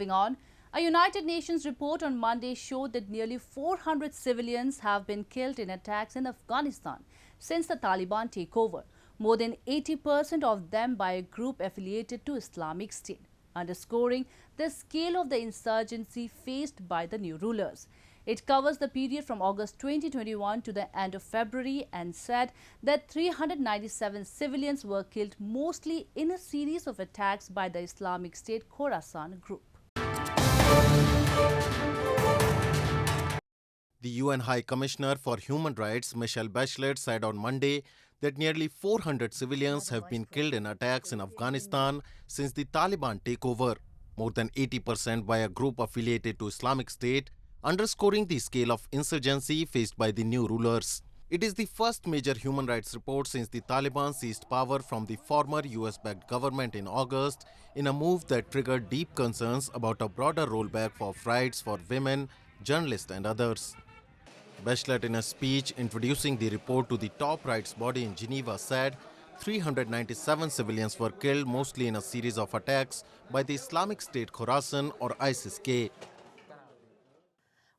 Moving on, a United Nations report on Monday showed that nearly 400 civilians have been killed in attacks in Afghanistan since the Taliban takeover, more than 80% of them by a group affiliated to Islamic State, underscoring the scale of the insurgency faced by the new rulers. It covers the period from August 2021 to the end of February and said that 397 civilians were killed, mostly in a series of attacks by the Islamic State Khorasan group. The UN High Commissioner for Human Rights, Michelle Bachelet, said on Monday that nearly 400 civilians have been killed in attacks in Afghanistan since the Taliban takeover, more than 80% by a group affiliated to Islamic State, underscoring the scale of insurgency faced by the new rulers. It is the first major human rights report since the Taliban seized power from the former US-backed government in August, in a move that triggered deep concerns about a broader rollback of rights for women, journalists and others. Bachelet, in a speech introducing the report to the top rights body in Geneva, said 397 civilians were killed, mostly in a series of attacks by the Islamic State Khorasan or ISIS-K.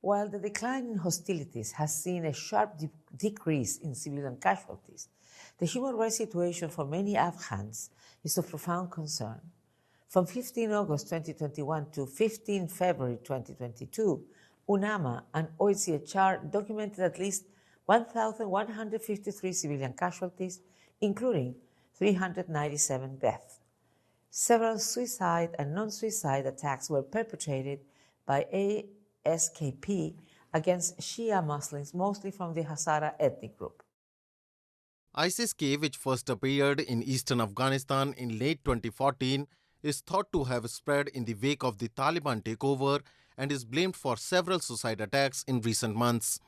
While the decline in hostilities has seen a sharp decrease in civilian casualties, the human rights situation for many Afghans is of profound concern. From 15 August 2021 to 15 February 2022, UNAMA and OHCHR documented at least 1,153 civilian casualties, including 397 deaths. Several suicide and non-suicide attacks were perpetrated by ASKP against Shia Muslims, mostly from the Hazara ethnic group. ISIS-K, which first appeared in eastern Afghanistan in late 2014, is thought to have spread in the wake of the Taliban takeover and is blamed for several suicide attacks in recent months.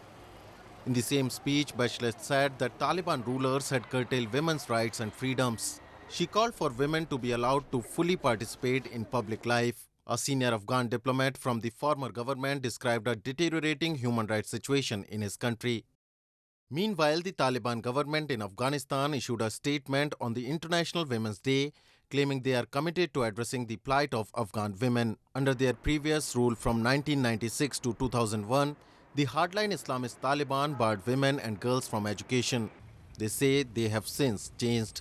In the same speech, Bachelet said that Taliban rulers had curtailed women's rights and freedoms. She called for women to be allowed to fully participate in public life. A senior Afghan diplomat from the former government described a deteriorating human rights situation in his country. Meanwhile, the Taliban government in Afghanistan issued a statement on the International Women's Day, claiming they are committed to addressing the plight of Afghan women. Under their previous rule from 1996 to 2001, the hardline Islamist Taliban barred women and girls from education. They say they have since changed.